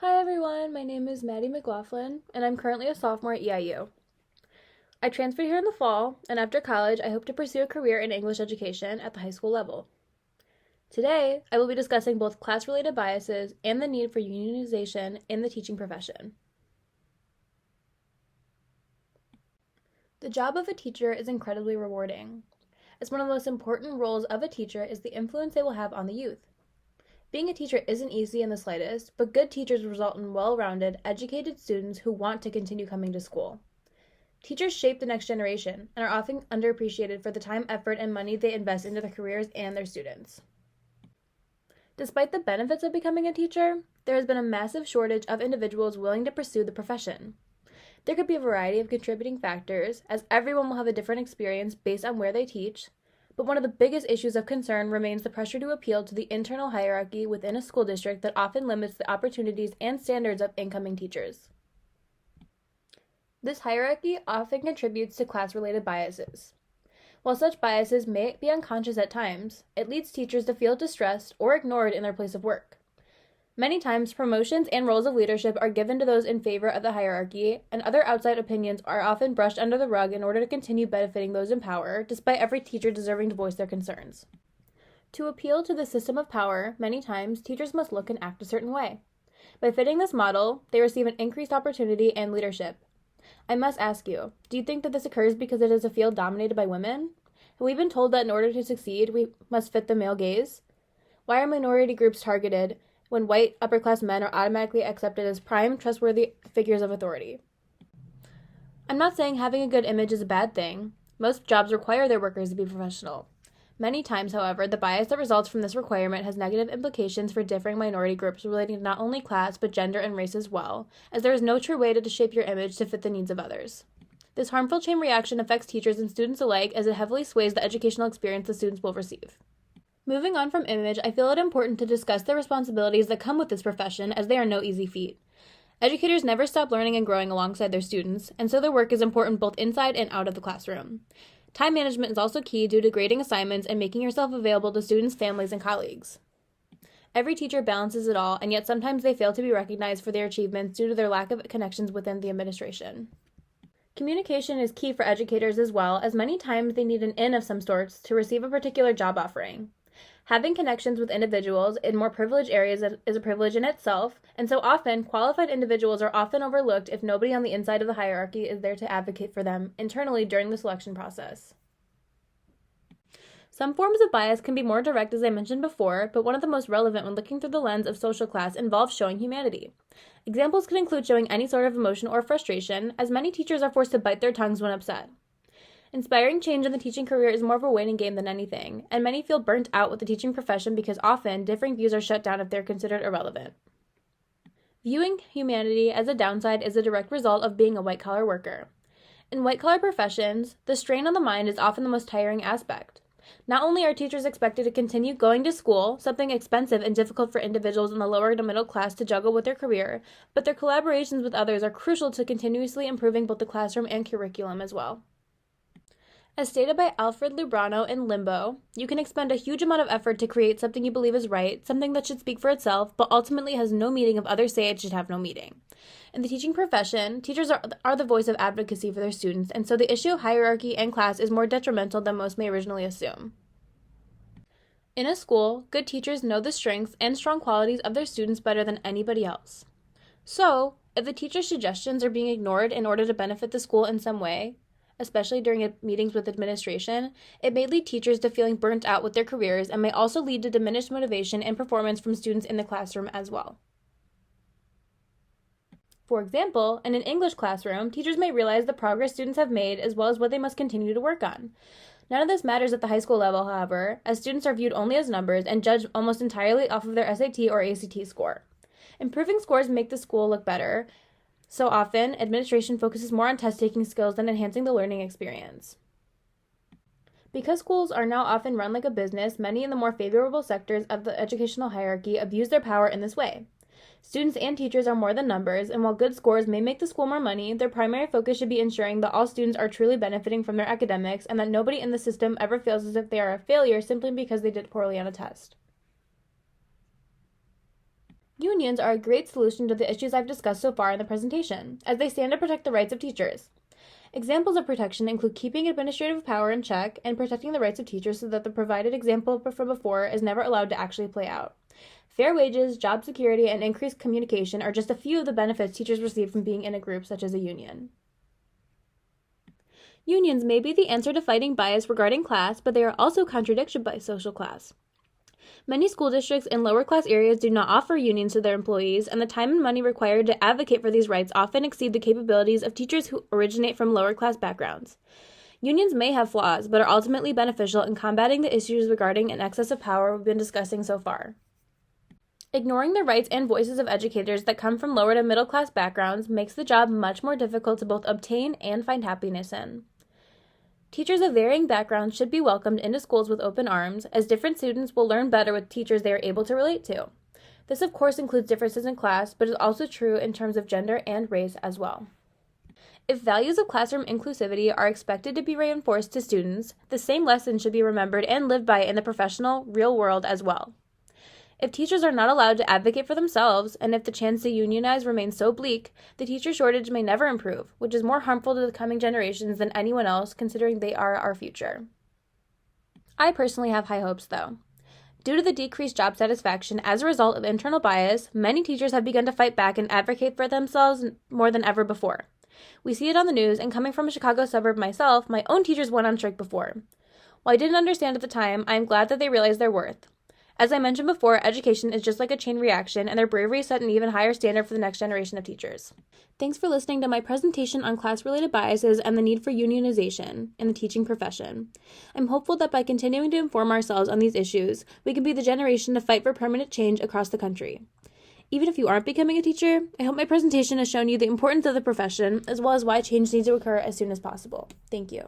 Hi everyone, my name is McLaughlin, and I'm currently a sophomore at EIU. I transferred here in the fall, and after college, I hope to pursue a career in English education at the high school level. Today, I will be discussing both class-related biases and the need for unionization in the teaching profession. The job of a teacher is incredibly rewarding, as one of the most important roles of a teacher is the influence they will have on the youth. Being a teacher isn't easy in the slightest, but good teachers result in well-rounded, educated students who want to continue coming to school. Teachers shape the next generation and are often underappreciated for the time, effort, and money they invest into their careers and their students. Despite the benefits of becoming a teacher, there has been a massive shortage of individuals willing to pursue the profession. There could be a variety of contributing factors, as everyone will have a different experience based on where they teach, but one of the biggest issues of concern remains the pressure to appeal to the internal hierarchy within a school district that often limits the opportunities and standards of incoming teachers. This hierarchy often contributes to class-related biases. While such biases may be unconscious at times, it leads teachers to feel distressed or ignored in their place of work. Many times, promotions and roles of leadership are given to those in favor of the hierarchy, and other outside opinions are often brushed under the rug in order to continue benefiting those in power, despite every teacher deserving to voice their concerns. To appeal to the system of power, many times, teachers must look and act a certain way. By fitting this model, they receive an increased opportunity and leadership. I must ask you, do you think that this occurs because it is a field dominated by women? Have we been told that in order to succeed, we must fit the male gaze? Why are minority groups targeted when white, upper-class men are automatically accepted as prime, trustworthy figures of authority? I'm not saying having a good image is a bad thing. Most jobs require their workers to be professional. Many times, however, the bias that results from this requirement has negative implications for differing minority groups relating to not only class, but gender and race as well, as there is no true way to shape your image to fit the needs of others. This harmful chain reaction affects teachers and students alike as it heavily sways the educational experience the students will receive. Moving on from image, I feel it important to discuss the responsibilities that come with this profession, as they are no easy feat. Educators never stop learning and growing alongside their students, and so their work is important both inside and out of the classroom. Time management is also key due to grading assignments and making yourself available to students, families, and colleagues. Every teacher balances it all, and yet sometimes they fail to be recognized for their achievements due to their lack of connections within the administration. Communication is key for educators as well, as many times they need an in of some sorts to receive a particular job offering. Having connections with individuals in more privileged areas is a privilege in itself, and so often, qualified individuals are often overlooked if nobody on the inside of the hierarchy is there to advocate for them internally during the selection process. Some forms of bias can be more direct, as I mentioned before, but one of the most relevant when looking through the lens of social class involves showing humanity. Examples could include showing any sort of emotion or frustration, as many teachers are forced to bite their tongues when upset. Inspiring change in the teaching career is more of a waiting game than anything, and many feel burnt out with the teaching profession because often differing views are shut down if they're considered irrelevant. Viewing humanity as a downside is a direct result of being a white-collar worker. In white-collar professions, the strain on the mind is often the most tiring aspect. Not only are teachers expected to continue going to school, something expensive and difficult for individuals in the lower to middle class to juggle with their career, but their collaborations with others are crucial to continuously improving both the classroom and curriculum as well. As stated by Alfred Lubrano in Limbo, you can expend a huge amount of effort to create something you believe is right, something that should speak for itself, but ultimately has no meaning if others say it should have no meaning. In the teaching profession, teachers are the voice of advocacy for their students, and so the issue of hierarchy and class is more detrimental than most may originally assume. In a school, good teachers know the strengths and strong qualities of their students better than anybody else. So, if the teacher's suggestions are being ignored in order to benefit the school in some way, especially during meetings with administration, it may lead teachers to feeling burnt out with their careers and may also lead to diminished motivation and performance from students in the classroom as well. For example, in an English classroom, teachers may realize the progress students have made as well as what they must continue to work on. None of this matters at the high school level, however, as students are viewed only as numbers and judged almost entirely off of their SAT or ACT score. Improving scores make the school look better. So often, administration focuses more on test-taking skills than enhancing the learning experience. Because schools are now often run like a business, many in the more favorable sectors of the educational hierarchy abuse their power in this way. Students and teachers are more than numbers, and while good scores may make the school more money, their primary focus should be ensuring that all students are truly benefiting from their academics and that nobody in the system ever feels as if they are a failure simply because they did poorly on a test. Unions are a great solution to the issues I've discussed so far in the presentation, as they stand to protect the rights of teachers. Examples of protection include keeping administrative power in check and protecting the rights of teachers so that the provided example from before is never allowed to actually play out. Fair wages, job security, and increased communication are just a few of the benefits teachers receive from being in a group such as a union. Unions may be the answer to fighting bias regarding class, but they are also contradiction by social class. Many school districts in lower class areas do not offer unions to their employees, and the time and money required to advocate for these rights often exceed the capabilities of teachers who originate from lower class backgrounds. Unions may have flaws, but are ultimately beneficial in combating the issues regarding an excess of power we've been discussing so far. Ignoring the rights and voices of educators that come from lower to middle class backgrounds makes the job much more difficult to both obtain and find happiness in. Teachers of varying backgrounds should be welcomed into schools with open arms, as different students will learn better with teachers they are able to relate to. This, of course, includes differences in class, but is also true in terms of gender and race as well. If values of classroom inclusivity are expected to be reinforced to students, the same lessons should be remembered and lived by in the professional, real world as well. If teachers are not allowed to advocate for themselves, and if the chance to unionize remains so bleak, the teacher shortage may never improve, which is more harmful to the coming generations than anyone else, considering they are our future. I personally have high hopes, though. Due to the decreased job satisfaction as a result of internal bias, many teachers have begun to fight back and advocate for themselves more than ever before. We see it on the news, and coming from a Chicago suburb myself, my own teachers went on strike before. While I didn't understand at the time, I am glad that they realized their worth. As I mentioned before, education is just like a chain reaction, and their bravery set an even higher standard for the next generation of teachers. Thanks for listening to my presentation on class-related biases and the need for unionization in the teaching profession. I'm hopeful that by continuing to inform ourselves on these issues, we can be the generation to fight for permanent change across the country. Even if you aren't becoming a teacher, I hope my presentation has shown you the importance of the profession, as well as why change needs to occur as soon as possible. Thank you.